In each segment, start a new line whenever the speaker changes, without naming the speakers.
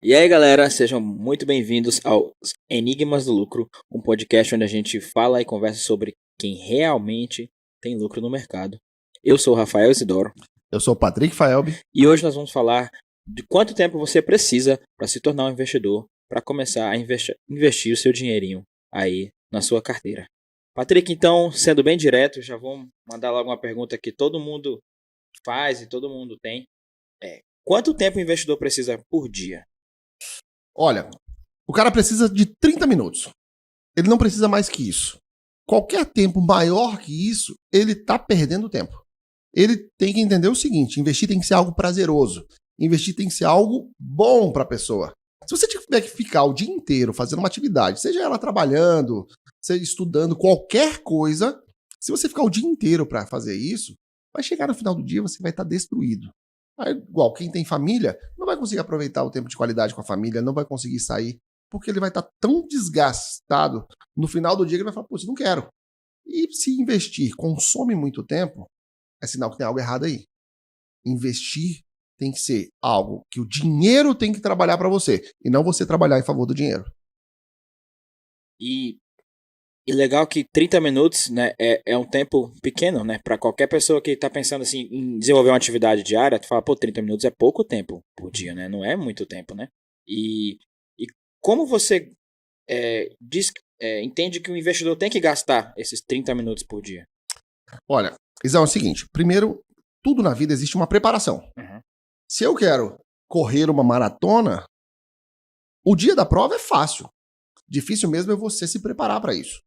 E aí, galera, sejam muito bem-vindos aos Enigmas do Lucro, um podcast onde a gente fala e conversa sobre quem realmente tem lucro no mercado. Eu sou o Rafael Isidoro
Eu sou o Patrick Faelbi.
e hoje nós vamos falar de quanto tempo você precisa para se tornar um investidor, para começar a investir o seu dinheirinho aí na sua carteira. Patrick, então, sendo bem direto, já vou mandar logo uma pergunta que todo mundo faz e todo mundo tem. Quanto tempo o investidor precisa por dia?
Olha, o cara precisa de 30 minutos. Ele não precisa mais que isso. Qualquer tempo maior que isso, ele está perdendo tempo. Ele tem que entender o seguinte: investir tem que ser algo prazeroso. Investir tem que ser algo bom para a pessoa. Se você tiver que ficar o dia inteiro fazendo uma atividade, seja ela trabalhando, seja estudando, qualquer coisa, se você ficar o dia inteiro para fazer isso, vai chegar no final do dia, você vai estar destruído. Aí, igual quem tem família, não vai conseguir aproveitar o tempo de qualidade com a família, não vai conseguir sair, porque ele vai estar tão desgastado no final do dia que ele vai falar, putz, não quero. E se investir consome muito tempo, é sinal que tem algo errado aí. Investir tem que ser algo que o dinheiro tem que trabalhar para você, e não você trabalhar em favor do dinheiro.
E legal que 30 minutos, né, é um tempo pequeno, né? Para qualquer pessoa que está pensando assim, em desenvolver uma atividade diária, tu fala, pô, 30 minutos é pouco tempo por dia, né? Não é muito tempo, né? E como você entende que o investidor tem que gastar esses 30 minutos por dia?
Olha, Isão, é o seguinte: primeiro, tudo na vida existe uma preparação.
Uhum.
Se eu quero correr uma maratona, o dia da prova é fácil. Difícil mesmo é você se preparar para isso.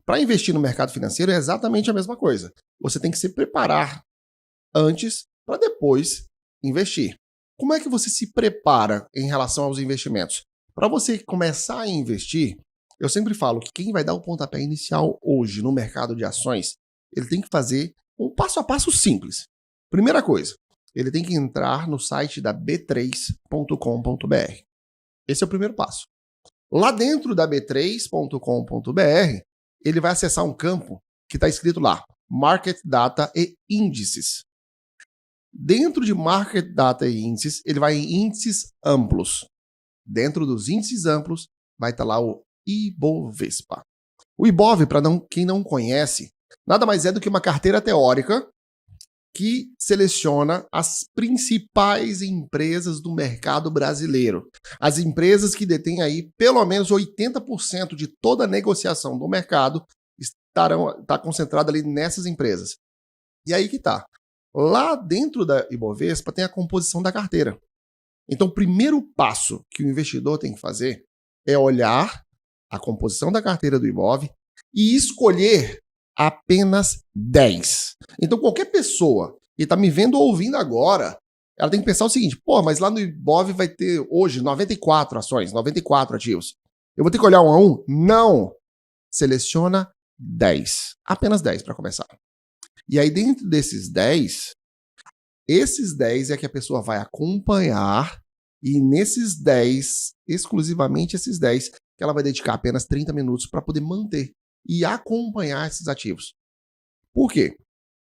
Para investir no mercado financeiro é exatamente a mesma coisa. Você tem que se preparar antes para depois investir. Como é que você se prepara em relação aos investimentos? Para você começar a investir, eu sempre falo que quem vai dar o pontapé inicial hoje no mercado de ações, ele tem que fazer um passo a passo simples. Primeira coisa, ele tem que entrar no site da b3.com.br. Esse é o primeiro passo. Lá dentro da b3.com.br, ele vai acessar um campo que está escrito lá, Market Data e Índices. Dentro de Market Data e Índices, ele vai em índices amplos. Dentro dos índices amplos, vai estar lá o Ibovespa. O Ibov, para quem não conhece, nada mais é do que uma carteira teórica que seleciona as principais empresas do mercado brasileiro. As empresas que detêm aí pelo menos 80% de toda a negociação do mercado está concentrada ali nessas empresas. E aí que tá. Lá dentro da Ibovespa tem a composição da carteira. Então, o primeiro passo que o investidor tem que fazer é olhar a composição da carteira do Ibov e escolher apenas 10. Então, qualquer pessoa que está me vendo ou ouvindo agora, ela tem que pensar o seguinte: pô, mas lá no Ibov vai ter hoje 94 ações, 94 ativos. Eu vou ter que olhar um a um? Não! Seleciona 10. Apenas 10 para começar. E aí, dentro desses 10, esses 10 é que a pessoa vai acompanhar, e nesses 10, exclusivamente esses 10, que ela vai dedicar apenas 30 minutos para poder manter e acompanhar esses ativos. Por quê?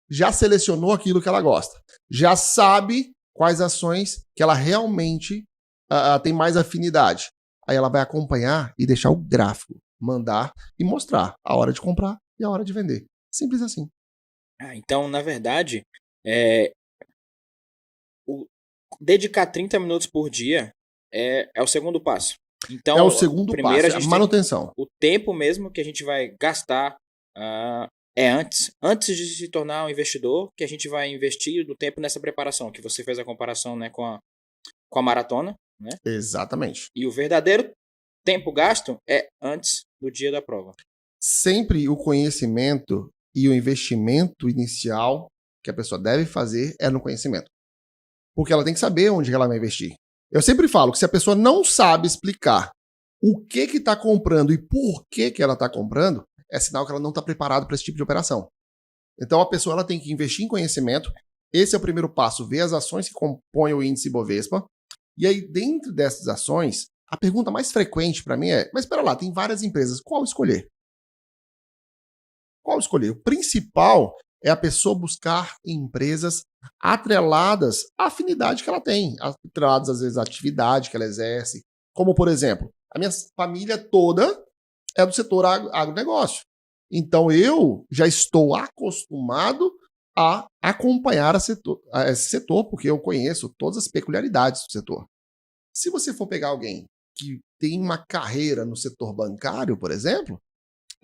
Já selecionou aquilo que ela gosta. Já sabe quais ações que ela realmente tem mais afinidade. Aí ela vai acompanhar e deixar o gráfico, mandar e mostrar a hora de comprar e a hora de vender. Simples assim.
Então, na verdade, dedicar 30 minutos por dia é o segundo passo. Então,
é o segundo
primeiro
passo,
a gente
a manutenção.
O tempo mesmo que a gente vai gastar antes de se tornar um investidor, que a gente vai investir do tempo nessa preparação, que você fez a comparação, né, com a maratona, né?
Exatamente.
E o verdadeiro tempo gasto é antes do dia da prova.
Sempre o conhecimento e o investimento inicial que a pessoa deve fazer é no conhecimento. Porque ela tem que saber onde ela vai investir. Eu sempre falo que se a pessoa não sabe explicar o que está comprando e por que ela está comprando, é sinal que ela não está preparada para esse tipo de operação. Então a pessoa ela tem que investir em conhecimento. Esse é o primeiro passo, ver as ações que compõem o índice Bovespa. E aí, dentro dessas ações, a pergunta mais frequente para mim é: mas espera lá, tem várias empresas, qual escolher? Qual escolher? O principal é a pessoa buscar empresas atreladas à afinidade que ela tem, atreladas às vezes à atividade que ela exerce, Como, por exemplo, a minha família toda é do setor agronegócio. Então, eu já estou acostumado a acompanhar esse setor, porque eu conheço todas as peculiaridades do setor. Se você for pegar alguém que tem uma carreira no setor bancário, por exemplo,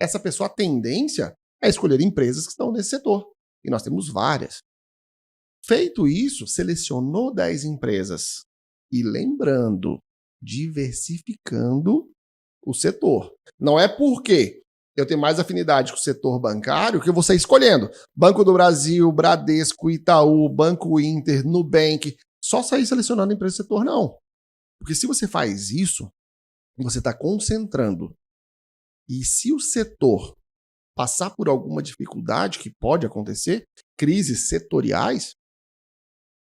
essa pessoa, a tendência é escolher empresas que estão nesse setor. E nós temos várias. Feito isso, selecionou 10 empresas. E lembrando, diversificando o setor. Não é porque eu tenho mais afinidade com o setor bancário que eu vou sair escolhendo. Banco do Brasil, Bradesco, Itaú, Banco Inter, Nubank. Só sair selecionando empresa do setor, não. Porque se você faz isso, você está concentrando. E se o setor passar por alguma dificuldade, que pode acontecer, crises setoriais,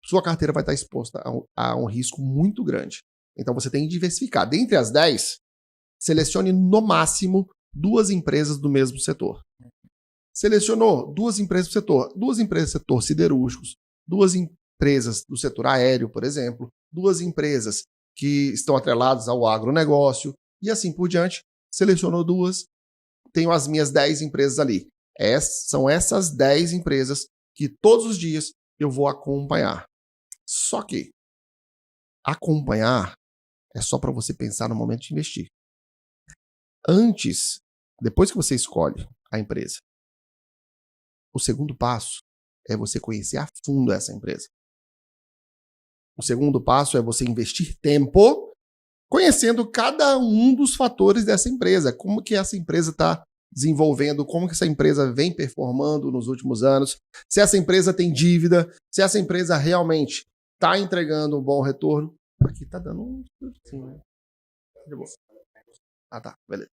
sua carteira vai estar exposta a um risco muito grande. Então você tem que diversificar. Dentre as 10, selecione no máximo 2 empresas do mesmo setor. Selecionou 2 empresas do setor, 2 empresas do setor siderúrgicos, 2 empresas do setor aéreo, por exemplo, 2 empresas que estão atreladas ao agronegócio, e assim por diante. Selecionou 2, tenho as minhas 10 empresas ali. São essas 10 empresas que todos os dias eu vou acompanhar. Só que acompanhar é só para você pensar no momento de investir. Antes, depois que você escolhe a empresa, o segundo passo é você conhecer a fundo essa empresa. O segundo passo é você investir tempo conhecendo cada um dos fatores dessa empresa. Como que essa empresa está desenvolvendo, como que essa empresa vem performando nos últimos anos, se essa empresa tem dívida, se essa empresa realmente está entregando um bom retorno. Aqui está dando um... Sim, né? Ah, tá. Beleza.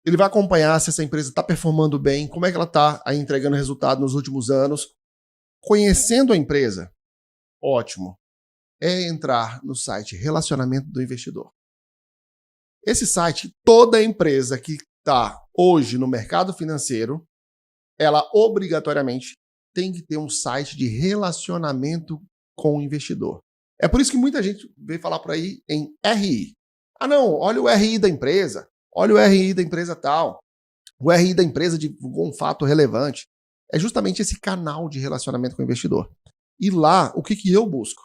Ele vai acompanhar se essa empresa está performando bem, como é que ela está entregando resultado nos últimos anos. Conhecendo a empresa, ótimo, é entrar no site Relacionamento do Investidor. Esse site, toda empresa que está hoje no mercado financeiro, ela obrigatoriamente tem que ter um site de relacionamento com o investidor. É por isso que muita gente vem falar por aí em RI. Ah não, olha o RI da empresa, olha o RI da empresa tal, o RI da empresa divulgou um fato relevante. É justamente esse canal de relacionamento com o investidor. E lá, o que eu busco?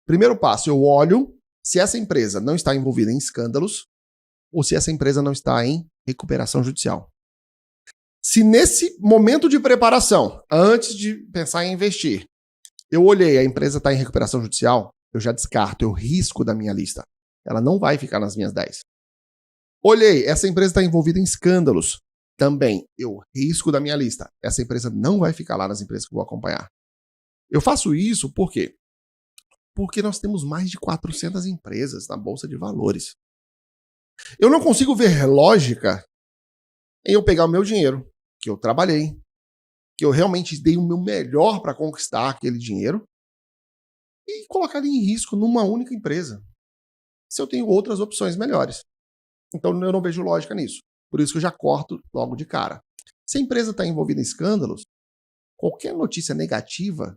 Primeiro passo, eu olho se essa empresa não está envolvida em escândalos ou se essa empresa não está em recuperação judicial. Se nesse momento de preparação, antes de pensar em investir, eu olhei, a empresa está em recuperação judicial, eu já descarto, eu risco da minha lista. Ela não vai ficar nas minhas 10. Olhei, essa empresa está envolvida em escândalos. Também, eu risco da minha lista. Essa empresa não vai ficar lá nas empresas que eu vou acompanhar. Eu faço isso por quê? Porque nós temos mais de 400 empresas na Bolsa de Valores. Eu não consigo ver lógica em eu pegar o meu dinheiro, que eu trabalhei, que eu realmente dei o meu melhor para conquistar aquele dinheiro, e colocar ele em risco numa única empresa, se eu tenho outras opções melhores. Então eu não vejo lógica nisso. Por isso que eu já corto logo de cara. Se a empresa está envolvida em escândalos, qualquer notícia negativa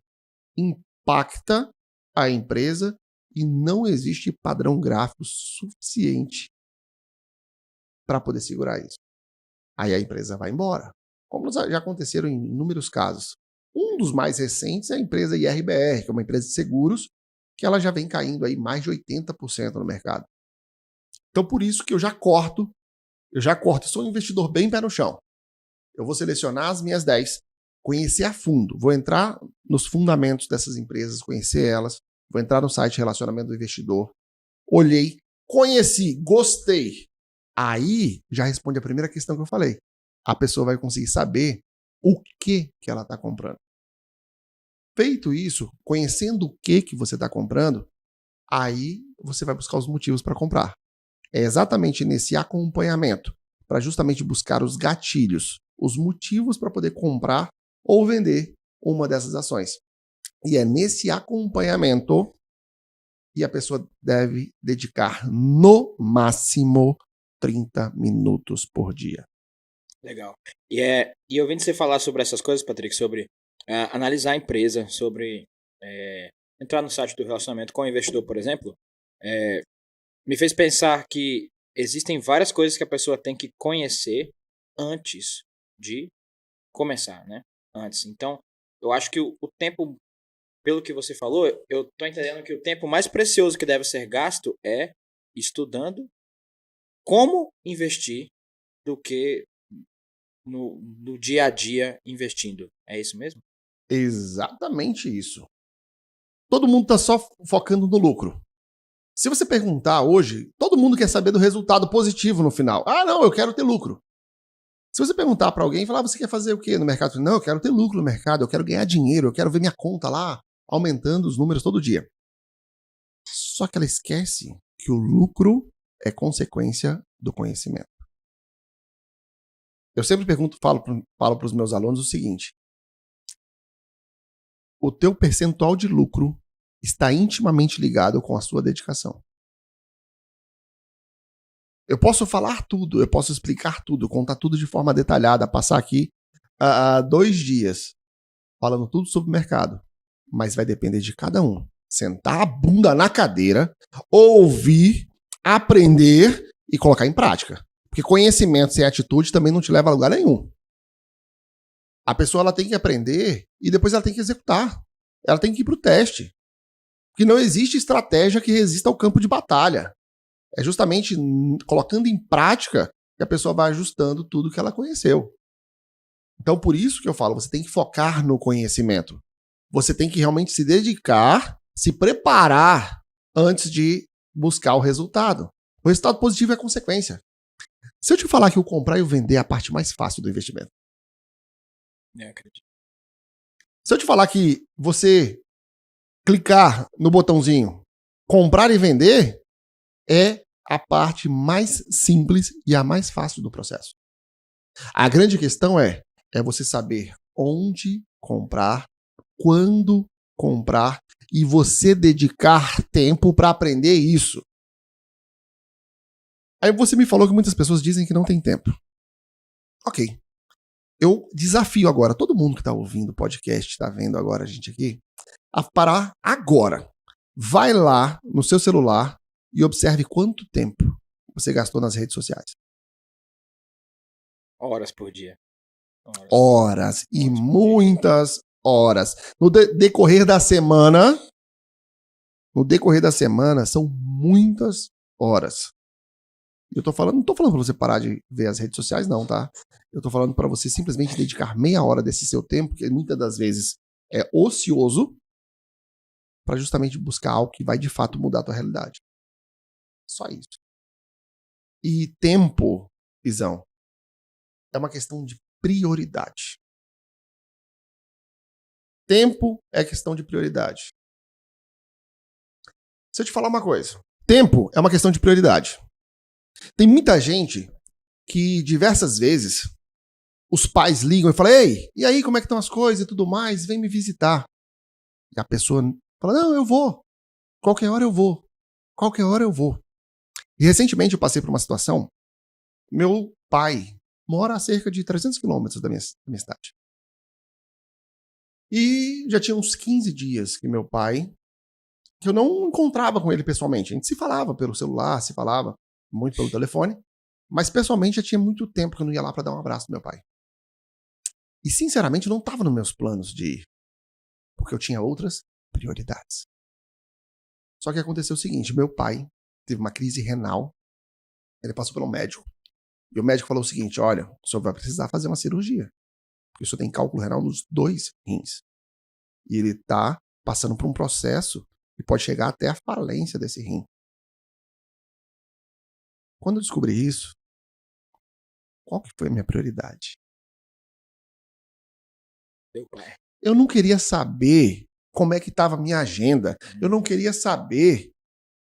impacta a empresa e não existe padrão gráfico suficiente para poder segurar isso. Aí a empresa vai embora. Como já aconteceram em inúmeros casos. Um dos mais recentes é a empresa IRBR, que é uma empresa de seguros, que ela já vem caindo aí mais de 80% no mercado. Então por isso que eu já corto, eu sou um investidor bem pé no chão. Eu vou selecionar as minhas 10, conhecer a fundo, vou entrar nos fundamentos dessas empresas, conhecer elas, vou entrar no site Relacionamento do Investidor, olhei, conheci, gostei. Aí já responde a primeira questão que eu falei. A pessoa vai conseguir saber o que ela está comprando. Feito isso, conhecendo o que você está comprando, aí você vai buscar os motivos para comprar. É exatamente nesse acompanhamento, para justamente buscar os gatilhos, os motivos para poder comprar ou vender uma dessas ações. E é nesse acompanhamento que a pessoa deve dedicar no máximo 30 minutos por dia.
Legal. E ouvindo você falar sobre essas coisas, Patrick, sobre analisar a empresa, sobre entrar no site do relacionamento com o investidor, por exemplo, me fez pensar que existem várias coisas que a pessoa tem que conhecer antes de começar, né? Antes. Então, eu acho que o tempo, pelo que você falou, eu estou entendendo que o tempo mais precioso que deve ser gasto é estudando como investir do que no dia a dia investindo. É isso mesmo?
Exatamente isso. Todo mundo tá só focando no lucro. Se você perguntar hoje, todo mundo quer saber do resultado positivo no final. Ah, não, eu quero ter lucro. Se você perguntar para alguém e falar, você quer fazer o quê no mercado? Não, eu quero ter lucro no mercado, eu quero ganhar dinheiro, eu quero ver minha conta lá aumentando os números todo dia. Só que ela esquece que o lucro é consequência do conhecimento. Eu sempre falo para os meus alunos o seguinte: o teu percentual de lucro está intimamente ligado com a sua dedicação. Eu posso falar tudo, eu posso explicar tudo, contar tudo de forma detalhada, passar aqui 2 dias falando tudo sobre o mercado, mas vai depender de cada um. Sentar a bunda na cadeira, ouvir, aprender e colocar em prática. Porque conhecimento sem atitude também não te leva a lugar nenhum. A pessoa ela tem que aprender e depois ela tem que executar. Ela tem que ir para o teste. Porque não existe estratégia que resista ao campo de batalha. É justamente colocando em prática que a pessoa vai ajustando tudo que ela conheceu. Então, por isso que eu falo, você tem que focar no conhecimento. Você tem que realmente se dedicar, se preparar antes de buscar o resultado. O resultado positivo é consequência. Se eu te falar que o comprar e o vender é a parte mais fácil do investimento.
Eu acredito.
Se eu te falar que você clicar no botãozinho comprar e vender é a parte mais simples e a mais fácil do processo. A grande questão é você saber onde comprar, quando comprar e você dedicar tempo para aprender isso. Aí você me falou que muitas pessoas dizem que não tem tempo. Ok. Eu desafio agora todo mundo que está ouvindo o podcast, está vendo agora a gente aqui, a parar agora. Vai lá no seu celular e observe quanto tempo você gastou nas redes sociais.
Horas por dia.
Horas e muitas horas. No decorrer da semana, são muitas horas. Eu tô falando, não tô falando para você parar de ver as redes sociais, não, tá? Eu tô falando para você simplesmente dedicar meia hora desse seu tempo, que muitas das vezes é ocioso, para justamente buscar algo que vai de fato mudar a tua realidade. Só isso. E tempo, Izão, é uma questão de prioridade. Tempo é questão de prioridade. Se eu te falar uma coisa, tempo é uma questão de prioridade. Tem muita gente que diversas vezes os pais ligam e falam: ei, e aí, como é que estão as coisas e tudo mais? Vem me visitar. E a pessoa fala: não, eu vou. Qualquer hora eu vou. Qualquer hora eu vou. E recentemente eu passei por uma situação. Meu pai mora a cerca de 300 quilômetros da minha cidade. E já tinha uns 15 dias que meu pai, que eu não encontrava com ele pessoalmente. A gente se falava pelo celular, se falava muito pelo telefone, mas pessoalmente já tinha muito tempo que eu não ia lá para dar um abraço do meu pai. E sinceramente não estava nos meus planos de ir, porque eu tinha outras prioridades. Só que aconteceu o seguinte, meu pai teve uma crise renal, ele passou pelo médico, e o médico falou o seguinte: olha, o senhor vai precisar fazer uma cirurgia, porque o senhor tem cálculo renal nos 2 rins. E ele está passando por um processo que pode chegar até a falência desse rim. Quando eu descobri isso, qual que foi a minha prioridade?
Meu pai.
Eu não queria saber como é que estava a minha agenda. Eu não queria saber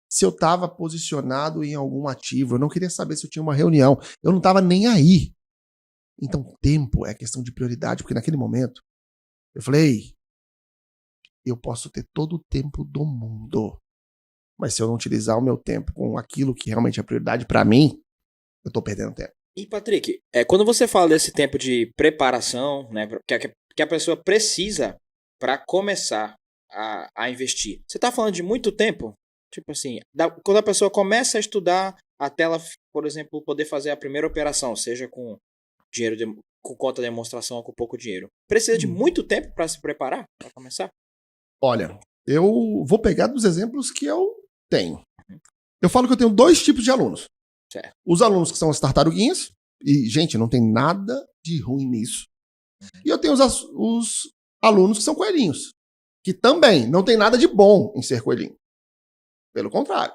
se eu estava posicionado em algum ativo. Eu não queria saber se eu tinha uma reunião. Eu não estava nem aí. Então, tempo é questão de prioridade, porque naquele momento eu falei: eu posso ter todo o tempo do mundo, mas se eu não utilizar o meu tempo com aquilo que realmente é prioridade para mim, eu tô perdendo tempo.
E, Patrick, quando você fala desse tempo de preparação, né, que a pessoa precisa para começar a investir, você está falando de muito tempo? Tipo assim, quando a pessoa começa a estudar até ela, por exemplo, poder fazer a primeira operação, seja com dinheiro com conta de demonstração ou com pouco dinheiro. Precisa de muito tempo para se preparar, para começar?
Olha, eu vou pegar dos exemplos que eu tenho. Eu falo que eu tenho 2 tipos de alunos.
Certo.
Os alunos que são as tartaruguinhas, e, gente, não tem nada de ruim nisso. E eu tenho os alunos que são coelhinhos, que também não tem nada de bom em ser coelhinho. Pelo contrário.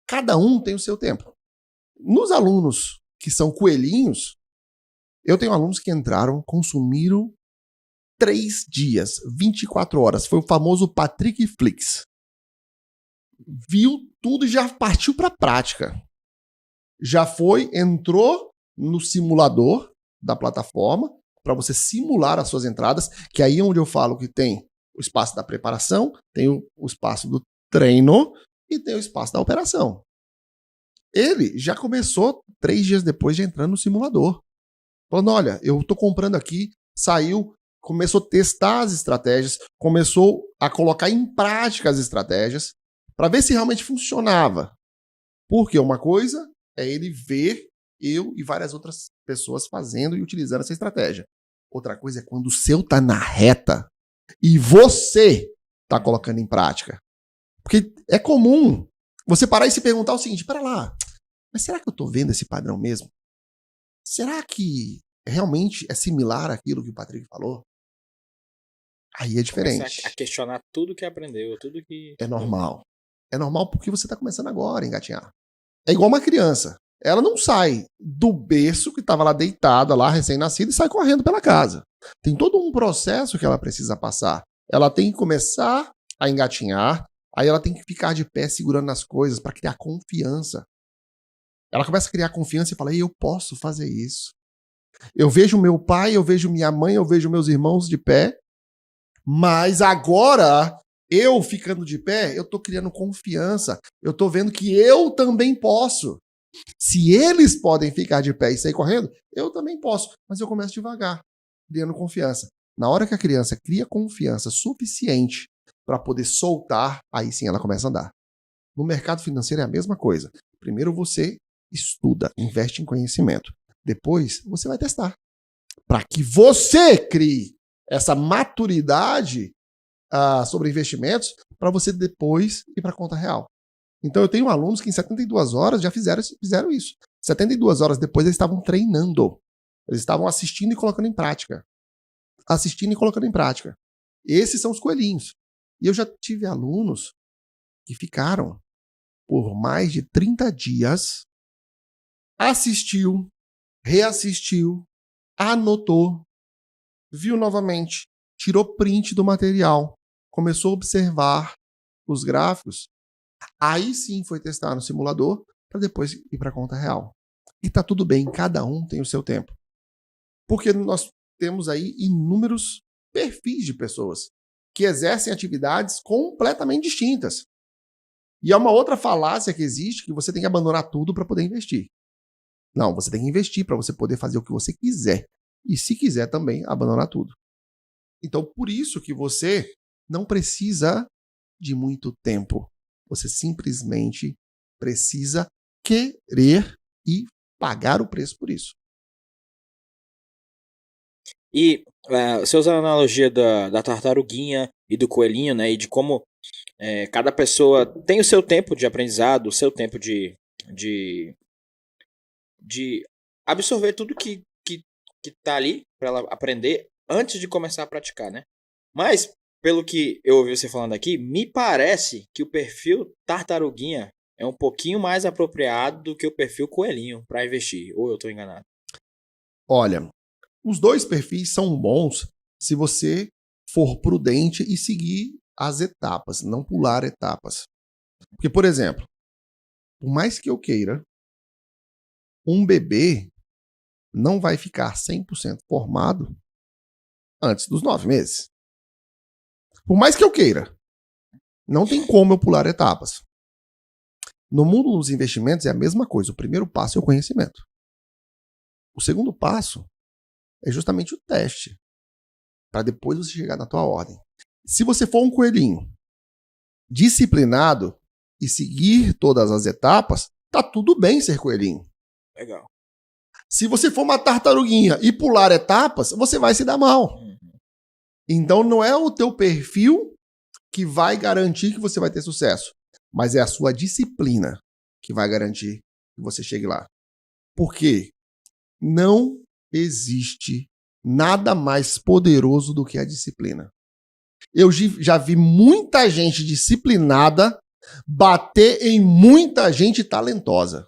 Cada um tem o seu tempo. Nos alunos que são coelhinhos, eu tenho alunos que entraram, consumiram 3 dias, 24 horas. Foi o famoso Patrick Flix. Viu tudo e já partiu para a prática. Já entrou no simulador da plataforma para você simular as suas entradas, que aí é onde eu falo que tem o espaço da preparação, tem o espaço do treino e tem o espaço da operação. Ele já começou 3 dias depois de entrar no simulador. Falando, olha, eu estou comprando aqui, saiu, começou a testar as estratégias, começou a colocar em prática as estratégias para ver se realmente funcionava. Porque uma coisa é ele ver eu e várias outras pessoas fazendo e utilizando essa estratégia. Outra coisa é quando o seu tá na reta e você tá colocando em prática. Porque é comum você parar e se perguntar o seguinte, pera lá, mas será que eu tô vendo esse padrão mesmo? Será que realmente é similar àquilo que o Patrick falou? Aí é diferente.
Começar a questionar tudo que aprendeu, tudo que...
É normal. É normal porque você tá começando agora a engatinhar. É igual uma criança. Ela não sai do berço que estava lá deitada, lá recém-nascida, e sai correndo pela casa. Tem todo um processo que ela precisa passar. Ela tem que começar a engatinhar, aí ela tem que ficar de pé segurando as coisas para criar confiança. Ela começa a criar confiança e fala, eu posso fazer isso. Eu vejo meu pai, eu vejo minha mãe, eu vejo meus irmãos de pé, mas agora, eu ficando de pé, eu tô criando confiança. Eu tô vendo que eu também posso. Se eles podem ficar de pé e sair correndo, eu também posso. Mas eu começo devagar, criando confiança. Na hora que a criança cria confiança suficiente para poder soltar, aí sim ela começa a andar. No mercado financeiro é a mesma coisa. Primeiro você estuda, investe em conhecimento. Depois você vai testar. Para que você crie essa maturidade sobre investimentos para você depois ir para a conta real. Então eu tenho alunos que em 72 horas já fizeram isso. 72 horas depois eles estavam treinando. Eles estavam assistindo e colocando em prática. Assistindo e colocando em prática. Esses são os coelhinhos. E eu já tive alunos que ficaram por mais de 30 dias, assistiu, reassistiu, anotou, viu novamente, tirou print do material, começou a observar os gráficos, aí sim foi testar no simulador para depois ir para a conta real. E tá tudo bem, cada um tem o seu tempo. Porque nós temos aí inúmeros perfis de pessoas que exercem atividades completamente distintas. E é uma outra falácia que existe, que você tem que abandonar tudo para poder investir. Não, você tem que investir para você poder fazer o que você quiser. E se quiser também, abandonar tudo. Então, por isso que você não precisa de muito tempo. Você simplesmente precisa querer e pagar o preço por isso.
E você usa a analogia da tartaruguinha e do coelhinho, né? E de como cada pessoa tem o seu tempo de aprendizado, o seu tempo de absorver tudo que tá ali para ela aprender antes de começar a praticar, né? Mas, pelo que eu ouvi você falando aqui, me parece que o perfil tartaruguinha é um pouquinho mais apropriado do que o perfil coelhinho para investir. Ou eu estou enganado?
Olha, os dois perfis são bons se você for prudente e seguir as etapas, não pular etapas. Porque, por exemplo, por mais que eu queira, um bebê não vai ficar 100% formado antes dos 9 meses. Por mais que eu queira, não tem como eu pular etapas. No mundo dos investimentos é a mesma coisa. O primeiro passo é o conhecimento. O segundo passo é justamente o teste, para depois você chegar na tua ordem. Se você for um coelhinho disciplinado, e seguir todas as etapas, tá tudo bem ser coelhinho.
Legal.
Se você for uma tartaruguinha e pular etapas, você vai se dar mal. Então não é o teu perfil que vai garantir que você vai ter sucesso, mas é a sua disciplina que vai garantir que você chegue lá. Porque não existe nada mais poderoso do que a disciplina. Eu já vi muita gente disciplinada bater em muita gente talentosa.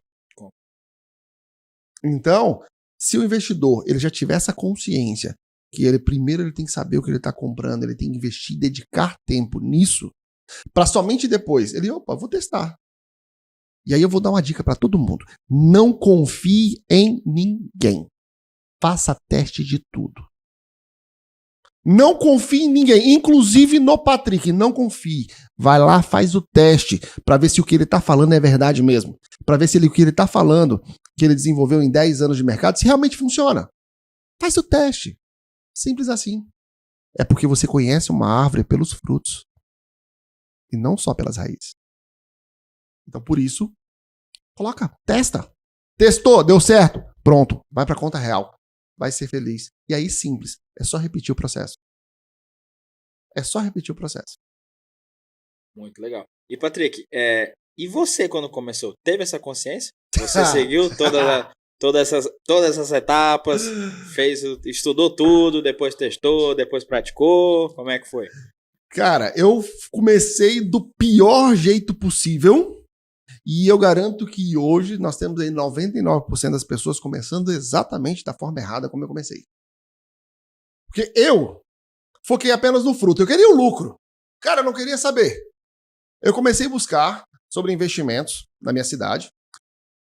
Então, se o investidor ele já tiver essa consciência que ele primeiro ele tem que saber o que ele está comprando, ele tem que investir e dedicar tempo nisso, para somente depois ele, vou testar. E aí eu vou dar uma dica para todo mundo. Não confie em ninguém. Faça teste de tudo. Não confie em ninguém, inclusive no Patrick, não confie. Vai lá, faz o teste para ver se o que ele está falando é verdade mesmo. Para ver se o que ele está falando, que ele desenvolveu em 10 anos de mercado, se realmente funciona. Faz o teste. Simples assim. É porque você conhece uma árvore pelos frutos e não só pelas raízes. Então, por isso, coloca, testa. Testou, deu certo. Pronto, vai para a conta real. Vai ser feliz. E aí, simples. É só repetir o processo. É só repetir o processo.
Muito legal. E, Patrick, e você, quando começou, teve essa consciência? Você seguiu todas essas etapas, estudou tudo, depois testou, depois praticou? Como é que foi?
Cara, eu comecei do pior jeito possível. E eu garanto que hoje nós temos aí 99% das pessoas começando exatamente da forma errada como eu comecei. Porque eu foquei apenas no fruto. Eu queria o lucro. Cara, eu não queria saber. Eu comecei a buscar sobre investimentos na minha cidade.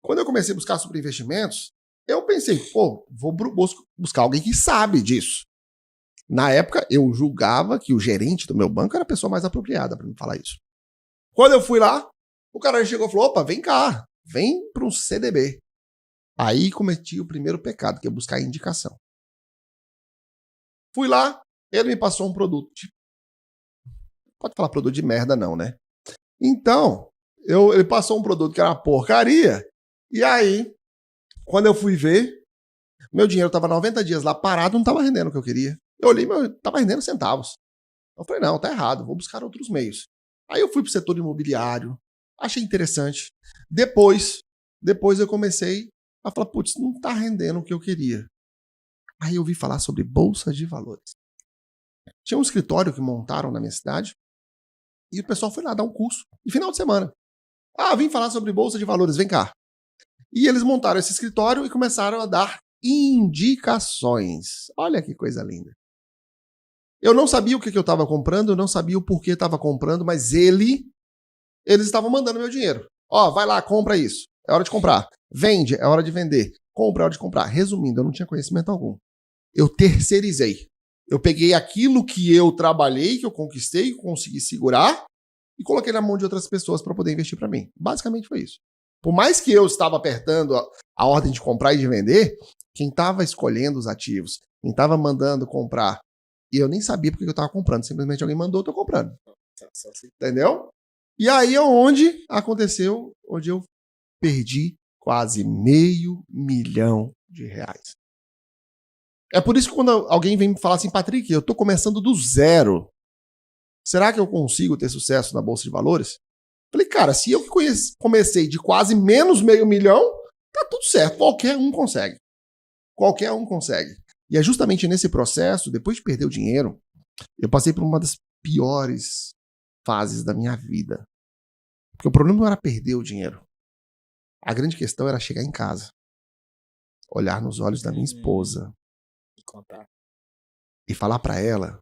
Quando eu comecei a buscar sobre investimentos, eu pensei, vou buscar alguém que sabe disso. Na época, eu julgava que o gerente do meu banco era a pessoa mais apropriada para me falar isso. Quando eu fui lá, o cara chegou e falou, vem cá, vem para um CDB. Aí cometi o primeiro pecado, que é buscar indicação. Fui lá, ele me passou um produto. Pode falar produto de merda não, né? Então, ele passou um produto que era uma porcaria, e aí, quando eu fui ver, meu dinheiro estava 90 dias lá parado, não estava rendendo o que eu queria. Eu olhei, mas estava rendendo centavos. Eu falei, não, tá errado, vou buscar outros meios. Aí eu fui pro setor imobiliário, achei interessante. Depois eu comecei a falar, putz, não tá rendendo o que eu queria. Aí eu ouvi falar sobre bolsa de valores. Tinha um escritório que montaram na minha cidade e o pessoal foi lá dar um curso de final de semana. Vim falar sobre bolsa de valores, vem cá. E eles montaram esse escritório e começaram a dar indicações. Olha que coisa linda. Eu não sabia o que eu estava comprando, eu não sabia o porquê estava comprando, mas eles estavam mandando meu dinheiro. Vai lá, compra isso. É hora de comprar. Vende, é hora de vender. Compra, é hora de comprar. Resumindo, eu não tinha conhecimento algum. Eu terceirizei. Eu peguei aquilo que eu trabalhei, que eu conquistei, que eu consegui segurar e coloquei na mão de outras pessoas para poder investir para mim. Basicamente foi isso. Por mais que eu estava apertando a ordem de comprar e de vender, quem estava escolhendo os ativos, quem estava mandando comprar, e eu nem sabia porque eu estava comprando, simplesmente alguém mandou, eu estou comprando. Entendeu? E aí é onde aconteceu, onde eu perdi quase R$500 mil. É por isso que quando alguém vem me falar assim, Patrick, eu estou começando do zero. Será que eu consigo ter sucesso na Bolsa de Valores? Falei, cara, se eu comecei de quase menos R$500 mil, tá tudo certo. Qualquer um consegue. Qualquer um consegue. E é justamente nesse processo, depois de perder o dinheiro, eu passei por uma das piores fases da minha vida. Porque o problema não era perder o dinheiro. A grande questão era chegar em casa, olhar nos olhos da minha esposa e falar para ela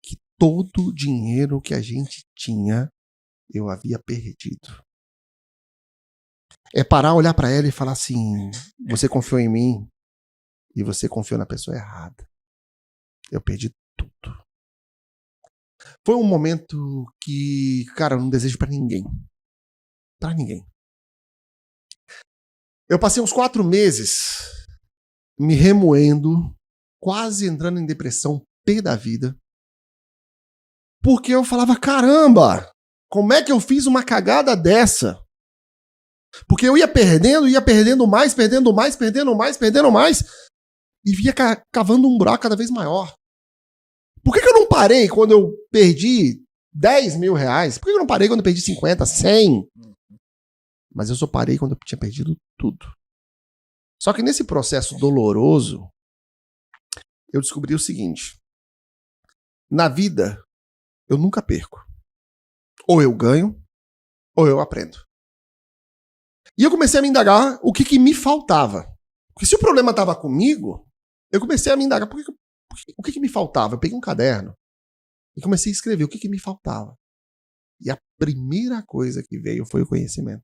que todo o dinheiro que a gente tinha, eu havia perdido. É parar, olhar para ela e falar assim, você confiou em mim e você confiou na pessoa errada. Eu perdi tudo. Foi um momento que, cara, eu não desejo para ninguém. Para ninguém. Eu passei uns 4 meses me remoendo, quase entrando em depressão, pé da vida. Porque eu falava, caramba, Como é que eu fiz uma cagada dessa? Porque eu ia perdendo mais, e ia cavando um buraco cada vez maior. Por que eu não parei quando eu perdi 10 mil reais? Por que eu não parei quando eu perdi 50, 100? Mas eu só parei quando eu tinha perdido tudo. Só que nesse processo doloroso, eu descobri o seguinte. Na vida, eu nunca perco. Ou eu ganho, ou eu aprendo. E eu comecei a me indagar o que me faltava. Porque se o problema estava comigo, eu comecei a me indagar o que me faltava. Eu peguei um caderno e comecei a escrever o que me faltava. E a primeira coisa que veio foi o conhecimento.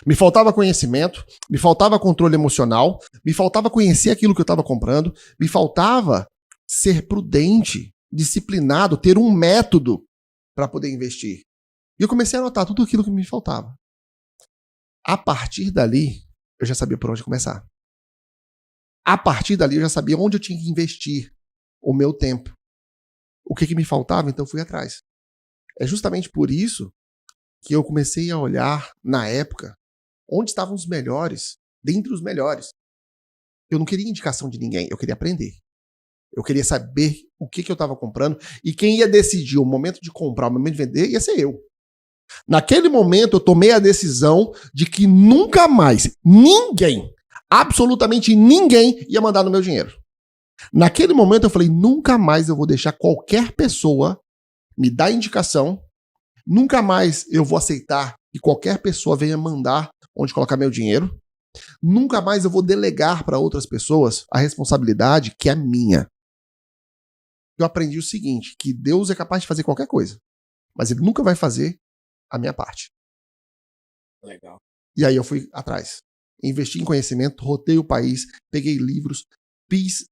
Me faltava conhecimento, me faltava controle emocional, me faltava conhecer aquilo que eu estava comprando, me faltava ser prudente, disciplinado, ter um método para poder investir. E eu comecei a anotar tudo aquilo que me faltava. A partir dali, eu já sabia por onde começar. A partir dali, eu já sabia onde eu tinha que investir o meu tempo. O que me faltava, então eu fui atrás. É justamente por isso que eu comecei a olhar, na época, onde estavam os melhores, dentre os melhores. Eu não queria indicação de ninguém, eu queria aprender. Eu queria saber o que eu estava comprando e quem ia decidir o momento de comprar, o momento de vender, ia ser eu. Naquele momento, eu tomei a decisão de que nunca mais ninguém, absolutamente ninguém, ia mandar no meu dinheiro. Naquele momento, eu falei, nunca mais eu vou deixar qualquer pessoa me dar indicação, nunca mais eu vou aceitar que qualquer pessoa venha mandar onde colocar meu dinheiro, nunca mais eu vou delegar para outras pessoas a responsabilidade que é minha. Eu aprendi o seguinte, que Deus é capaz de fazer qualquer coisa, mas Ele nunca vai fazer a minha parte.
Legal.
E aí eu fui atrás. Investi em conhecimento, rotei o país, peguei livros, fiz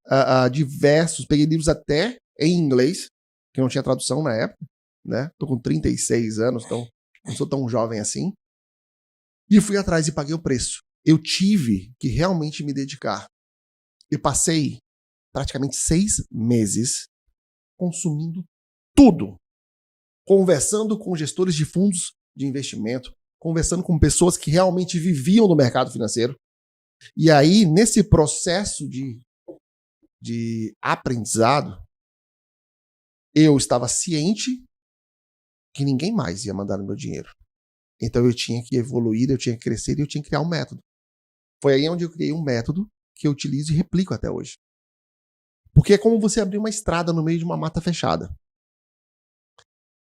diversos, peguei livros até em inglês, que não tinha tradução na época, né? Tô com 36 anos, então não sou tão jovem assim. E fui atrás e paguei o preço. Eu tive que realmente me dedicar. Eu passei praticamente 6 meses consumindo tudo. Conversando com gestores de fundos de investimento, conversando com pessoas que realmente viviam no mercado financeiro. E aí, nesse processo de aprendizado, eu estava ciente que ninguém mais ia mandar no meu dinheiro. Então eu tinha que evoluir, eu tinha que crescer e eu tinha que criar um método. Foi aí onde eu criei um método que eu utilizo e replico até hoje. Porque é como você abrir uma estrada no meio de uma mata fechada.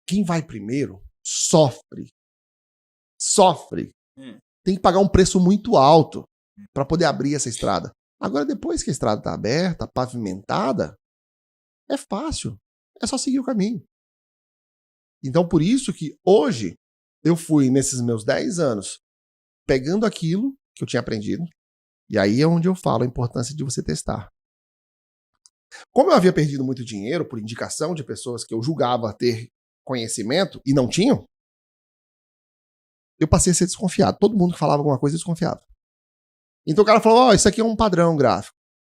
Quem vai primeiro sofre. Sofre. Tem que pagar um preço muito alto para poder abrir essa estrada. Agora, depois que a estrada está aberta, pavimentada, é fácil. É só seguir o caminho. Então, por isso que hoje eu fui, nesses meus 10 anos, pegando aquilo que eu tinha aprendido, e aí é onde eu falo a importância de você testar. Como eu havia perdido muito dinheiro por indicação de pessoas que eu julgava ter conhecimento e não tinham, eu passei a ser desconfiado. Todo mundo que falava alguma coisa eu desconfiava. Então o cara falou, isso aqui é um padrão gráfico.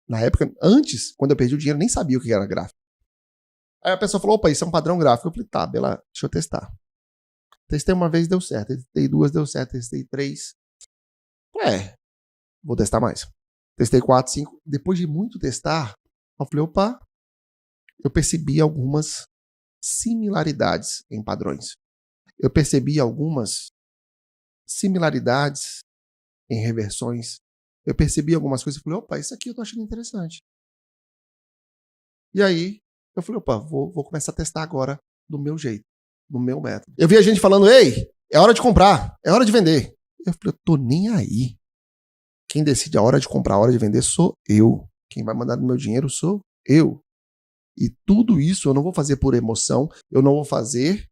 Na época, antes, quando eu perdi o dinheiro, eu nem sabia o que era gráfico. Aí a pessoa falou, opa, isso é um padrão gráfico. Eu falei, tá, deixa eu testar. Testei uma vez, deu certo. Testei 2, deu certo. Testei 3. Vou testar mais. Testei 4, 5. Depois de muito testar, eu falei, opa, eu percebi algumas similaridades em padrões. Eu percebi algumas similaridades em reversões. Eu percebi algumas coisas e falei, opa, isso aqui eu tô achando interessante. E aí, eu falei, opa, vou começar a testar agora do meu jeito, do meu método. Eu vi a gente falando, ei, é hora de comprar, é hora de vender. Eu falei, eu tô nem aí. Quem decide a hora de comprar, a hora de vender sou eu. Quem vai mandar no meu dinheiro sou eu. E tudo isso eu não vou fazer por emoção, eu não vou fazer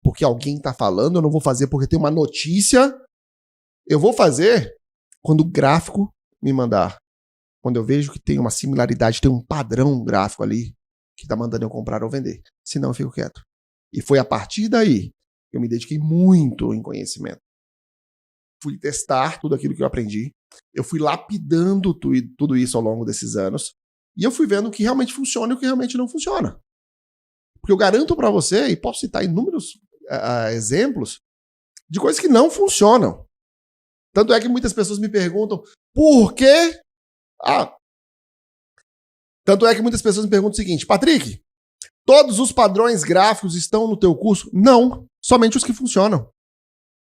porque alguém está falando, eu não vou fazer porque tem uma notícia. Eu vou fazer quando o gráfico me mandar. Quando eu vejo que tem uma similaridade, tem um padrão gráfico ali que está mandando eu comprar ou vender. Senão eu fico quieto. E foi a partir daí que eu me dediquei muito em conhecimento. Fui testar tudo aquilo que eu aprendi. Eu fui lapidando tudo isso ao longo desses anos. E eu fui vendo o que realmente funciona e o que realmente não funciona. Porque eu garanto para você, e posso citar inúmeros exemplos, de coisas que não funcionam. Tanto é que muitas pessoas me perguntam por quê? Tanto é que muitas pessoas me perguntam o seguinte: Patrick, todos os padrões gráficos estão no teu curso? Não, somente os que funcionam.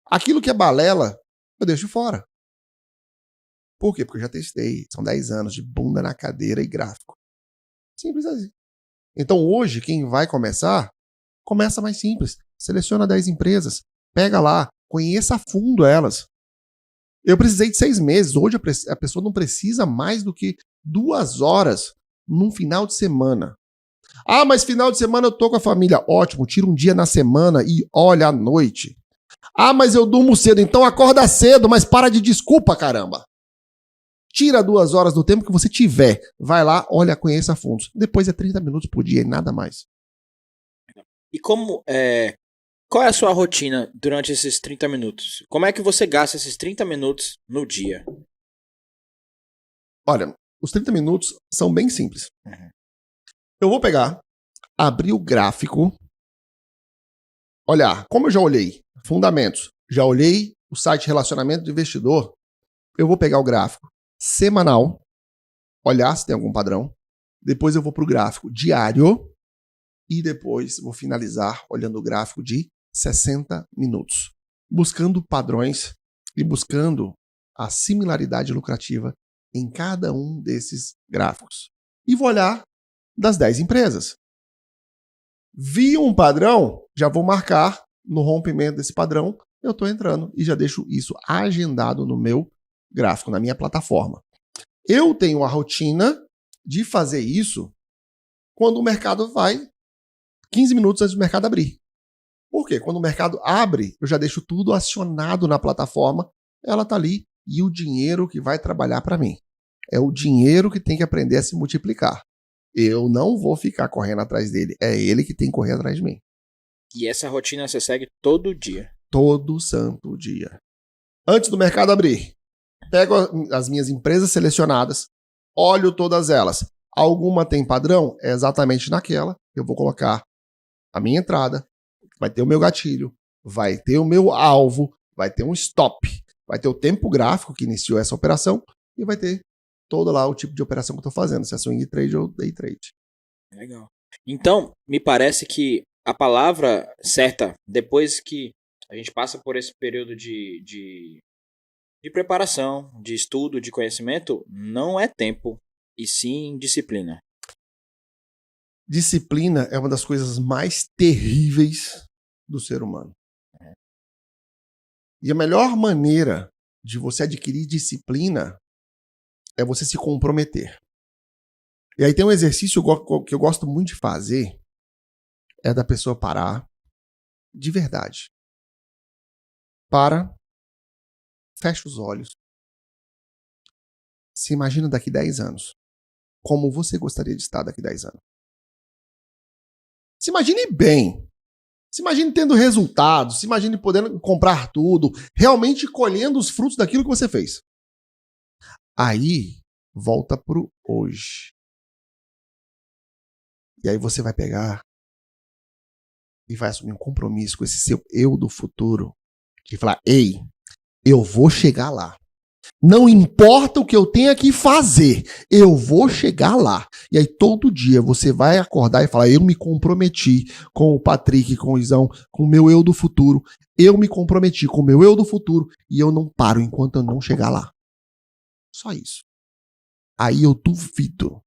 Aquilo que é balela, eu deixo fora. Por quê? Porque eu já testei. São 10 anos de bunda na cadeira e gráfico. Simples assim. Então hoje, quem vai começar, começa mais simples. Seleciona 10 empresas, pega lá, conheça a fundo elas. Eu precisei de 6 meses. Hoje a pessoa não precisa mais do que 2 horas num final de semana. Ah, mas final de semana eu tô com a família. Ótimo, tira um dia na semana e olha à noite. Ah, mas eu durmo cedo, então acorda cedo, mas para de desculpa, caramba. Tira 2 horas do tempo que você tiver. Vai lá, olha, conheça a fundo. Depois é 30 minutos por dia e nada mais.
E qual é a sua rotina durante esses 30 minutos? Como é que você gasta esses 30 minutos no dia?
Olha, os 30 minutos são bem simples. Eu vou pegar, abrir o gráfico, olhar, como eu já olhei fundamentos, já olhei o site relacionamento do investidor, eu vou pegar o gráfico semanal, olhar se tem algum padrão, depois eu vou para o gráfico diário e depois vou finalizar olhando o gráfico de 60 minutos, buscando padrões e buscando a similaridade lucrativa em cada um desses gráficos. E vou olhar das 10 empresas. Vi um padrão, já vou marcar no rompimento desse padrão, eu estou entrando e já deixo isso agendado no meu gráfico, na minha plataforma. Eu tenho a rotina de fazer isso quando o mercado vai 15 minutos antes do mercado abrir. Por quê? Quando o mercado abre, eu já deixo tudo acionado na plataforma, ela está ali e o dinheiro que vai trabalhar para mim. É o dinheiro que tem que aprender a se multiplicar. Eu não vou ficar correndo atrás dele. É ele que tem que correr atrás de mim.
E essa rotina você segue todo dia?
Todo santo dia. Antes do mercado abrir, pego as minhas empresas selecionadas, olho todas elas. Alguma tem padrão? É exatamente naquela. Eu vou colocar a minha entrada, vai ter o meu gatilho, vai ter o meu alvo, vai ter um stop, vai ter o tempo gráfico que iniciou essa operação e vai ter todo lá o tipo de operação que eu estou fazendo, se é swing trade ou day trade.
Legal. Então, me parece que a palavra certa, depois que a gente passa por esse período de preparação, de estudo, de conhecimento, não é tempo, e sim disciplina.
Disciplina é uma das coisas mais terríveis do ser humano. E a melhor maneira de você adquirir disciplina é você se comprometer. E aí tem um exercício que eu gosto muito de fazer, é da pessoa parar de verdade. Para, fecha os olhos. Se imagina daqui 10 anos. Como você gostaria de estar daqui 10 anos. Se imagine bem. Se imagine tendo resultados. Se imagine podendo comprar tudo. Realmente colhendo os frutos daquilo que você fez. Aí, volta pro hoje. E aí você vai pegar e vai assumir um compromisso com esse seu eu do futuro. De falar, ei, eu vou chegar lá. Não importa o que eu tenha que fazer, eu vou chegar lá. E aí todo dia você vai acordar e falar, eu me comprometi com o Patrick, com o Izão, com o meu eu do futuro. Eu me comprometi com o meu eu do futuro e eu não paro enquanto eu não chegar lá. Só isso. Aí eu duvido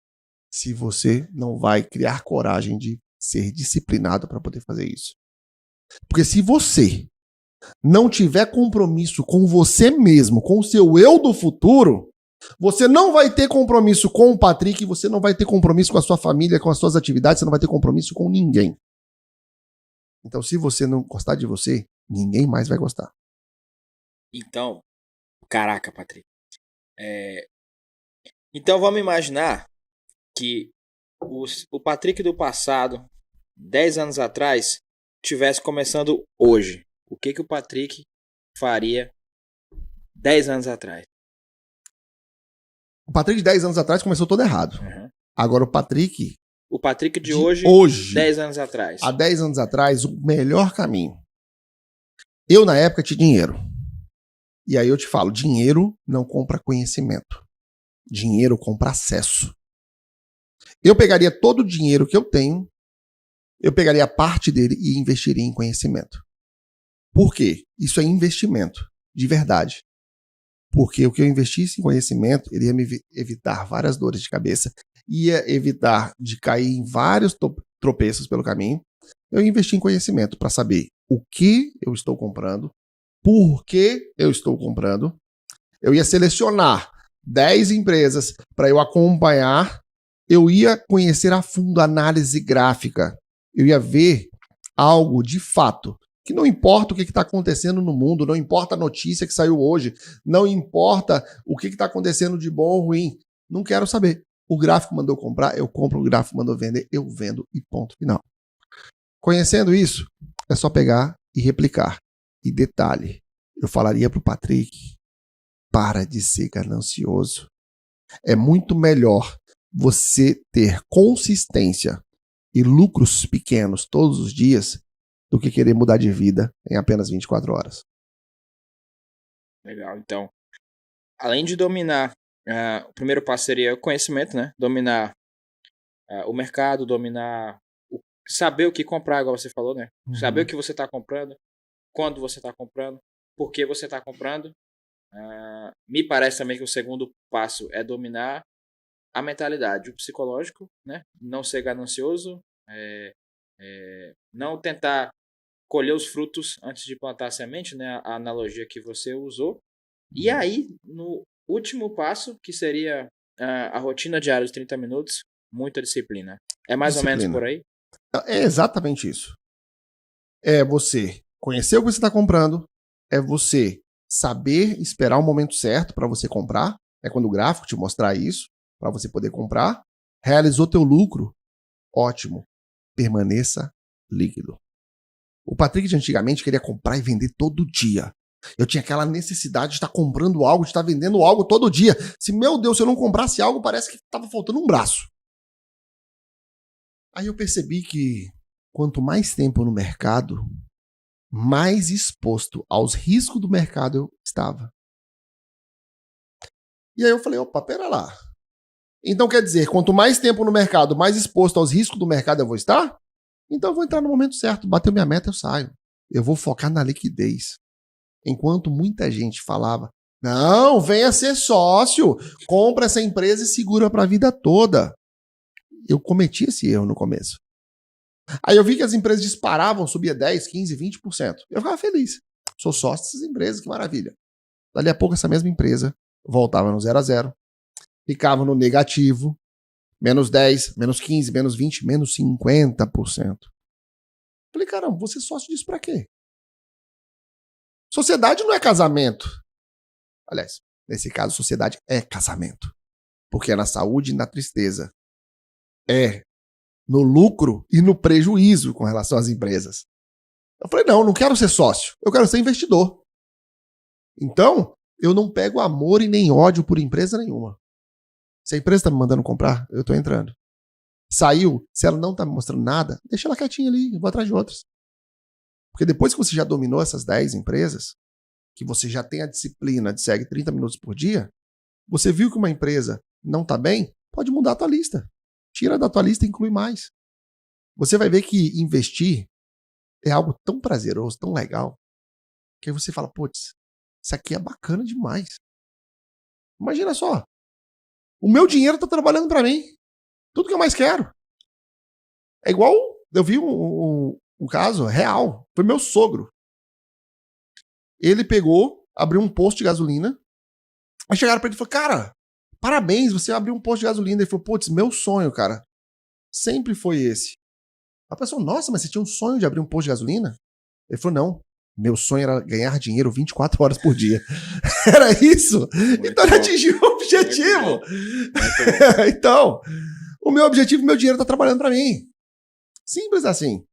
se você não vai criar coragem de ser disciplinado para poder fazer isso. Porque se você não tiver compromisso com você mesmo, com o seu eu do futuro, você não vai ter compromisso com o Patrick, você não vai ter compromisso com a sua família, com as suas atividades, você não vai ter compromisso com ninguém. Então, se você não gostar de você, ninguém mais vai gostar.
Então, caraca, Patrick. Então vamos imaginar que o Patrick do passado, 10 anos atrás, estivesse começando hoje. O que o Patrick faria 10 anos atrás?
O Patrick de 10 anos atrás começou todo errado.
Uhum.
Agora o Patrick
o Patrick de
hoje,
10 anos atrás.
Há 10 anos atrás, o melhor caminho. Eu, na época, tinha dinheiro. E aí eu te falo, dinheiro não compra conhecimento. Dinheiro compra acesso. Eu pegaria todo o dinheiro que eu tenho, eu pegaria parte dele e investiria em conhecimento. Por quê? Isso é investimento, de verdade. Porque o que eu investisse em conhecimento, ele ia me evitar várias dores de cabeça, ia evitar de cair em vários tropeços pelo caminho. Eu investi em conhecimento para saber o que eu estou comprando, por que eu estou comprando. Eu ia selecionar 10 empresas para eu acompanhar. Eu ia conhecer a fundo a análise gráfica. Eu ia ver algo de fato. Que não importa o que está acontecendo no mundo, não importa a notícia que saiu hoje, não importa o que está acontecendo de bom ou ruim. Não quero saber. O gráfico mandou comprar, eu compro. O gráfico mandou vender, eu vendo e ponto final. Conhecendo isso, é só pegar e replicar. E detalhe, eu falaria para o Patrick, para de ser ganancioso. É muito melhor você ter consistência e lucros pequenos todos os dias do que querer mudar de vida em apenas 24 horas.
Legal. Então, além de dominar, o primeiro passo seria o conhecimento, né? Dominar o mercado, saber o que comprar, igual você falou, né?
Uhum.
Saber o que você está comprando, quando você está comprando, por que você está comprando. Me parece também que o segundo passo é dominar a mentalidade, o psicológico, né? Não ser ganancioso, não tentar colher os frutos antes de plantar a semente, né? A analogia que você usou. E aí, no último passo, que seria a rotina diária de 30 minutos, muita disciplina. É mais ou menos por aí?
É exatamente isso. É você conhecer o que você está comprando, é você saber esperar o momento certo para você comprar, é quando o gráfico te mostrar isso, para você poder comprar. Realizou teu lucro, ótimo, permaneça líquido. O Patrick de antigamente queria comprar e vender todo dia. Eu tinha aquela necessidade de estar comprando algo, de estar vendendo algo todo dia. Se, meu Deus, se eu não comprasse algo, parece que estava faltando um braço. Aí eu percebi que quanto mais tempo no mercado, mais exposto aos riscos do mercado eu estava. E aí eu falei, opa, pera lá. Então quer dizer, quanto mais tempo no mercado, mais exposto aos riscos do mercado eu vou estar? Então eu vou entrar no momento certo. Bateu minha meta, eu saio. Eu vou focar na liquidez. Enquanto muita gente falava, não, venha ser sócio, compra essa empresa e segura para a vida toda. Eu cometi esse erro no começo. Aí eu vi que as empresas disparavam, subia 10, 15, 20%. Eu ficava feliz. Sou sócio dessas empresas, que maravilha. Dali a pouco essa mesma empresa voltava no 0 a 0, ficava no negativo, menos 10, menos 15, menos 20, menos 50%. Falei, caramba, vou ser sócio disso pra quê? Sociedade não é casamento. Aliás, nesse caso, sociedade é casamento. Porque é na saúde e na tristeza. É no lucro e no prejuízo com relação às empresas. Eu falei, não quero ser sócio. Eu quero ser investidor. Então, eu não pego amor e nem ódio por empresa nenhuma. Se a empresa está me mandando comprar, eu estou entrando. Saiu, se ela não está me mostrando nada, deixa ela quietinha ali, eu vou atrás de outras. Porque depois que você já dominou essas 10 empresas, que você já tem a disciplina de segue 30 minutos por dia, você viu que uma empresa não está bem, pode mudar a tua lista. Tira da tua lista e inclui mais. Você vai ver que investir é algo tão prazeroso, tão legal, que aí você fala, putz, isso aqui é bacana demais. Imagina só, o meu dinheiro está trabalhando para mim. Tudo que eu mais quero. É igual, eu vi um caso real, foi meu sogro. Ele pegou, abriu um posto de gasolina, aí chegaram pra ele e falaram, cara, parabéns, você abriu um posto de gasolina. Ele falou, putz, meu sonho, cara, sempre foi esse. A pessoa, nossa, mas você tinha um sonho de abrir um posto de gasolina? Ele falou, não, meu sonho era ganhar dinheiro 24 horas por dia. Era isso.
Muito
então ele
bom.
atingiu o objetivo.
Muito bom.
Então, o meu objetivo, meu dinheiro tá trabalhando para mim. Simples assim.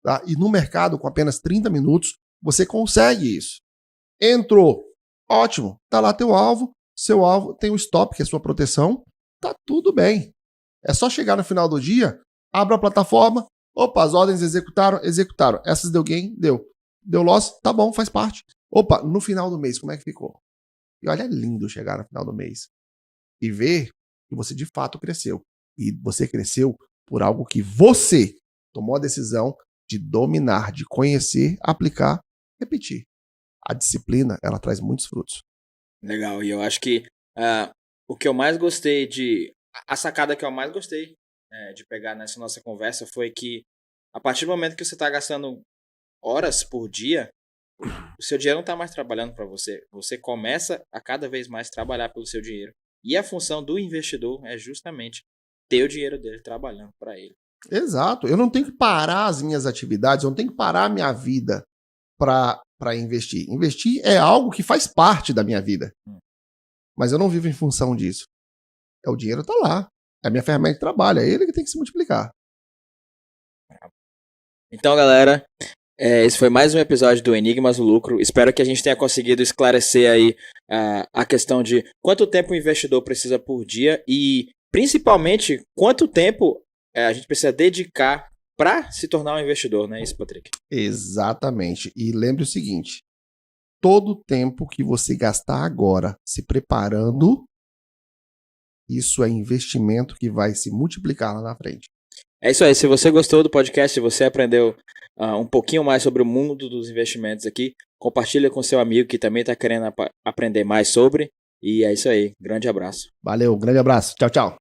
Tá? E no mercado, com apenas 30 minutos, você consegue isso. Entrou. Ótimo. Tá lá teu alvo. Seu alvo tem o stop, que é a sua proteção. Tá tudo bem. É só chegar no final do dia, Abro a plataforma, opa, as ordens executaram. Essas deu gain? Deu. Deu loss? Tá bom, faz parte. Opa, no final do mês, como é que ficou? E olha, é lindo chegar no final do mês e ver que você de fato cresceu. E você cresceu por algo que você tomou a decisão de dominar, de conhecer, aplicar, repetir. A disciplina, ela traz muitos frutos.
Legal, e eu acho que o que eu mais gostei a sacada que eu mais gostei de pegar nessa nossa conversa foi que a partir do momento que você está gastando horas por dia, o seu dinheiro não está mais trabalhando para você. Você começa a cada vez mais trabalhar pelo seu dinheiro. E a função do investidor é justamente ter o dinheiro dele trabalhando para ele.
Exato. Eu não tenho que parar as minhas atividades, eu não tenho que parar a minha vida para investir. Investir é algo que faz parte da minha vida. Mas eu não vivo em função disso. O dinheiro está lá. É a minha ferramenta de trabalho. É ele que tem que se multiplicar.
Então, galera, esse foi mais um episódio do Enigmas do Lucro. Espero que a gente tenha conseguido esclarecer aí a questão de quanto tempo o investidor precisa por dia e, principalmente, quanto tempo a gente precisa dedicar para se tornar um investidor, não é isso, Patrick?
Exatamente. E lembre o seguinte, todo o tempo que você gastar agora se preparando, isso é investimento que vai se multiplicar lá na frente.
É isso aí. Se você gostou do podcast, se você aprendeu um pouquinho mais sobre o mundo dos investimentos aqui, compartilha com seu amigo que também está querendo aprender mais sobre. E é isso aí. Grande abraço.
Valeu, grande abraço. Tchau, tchau.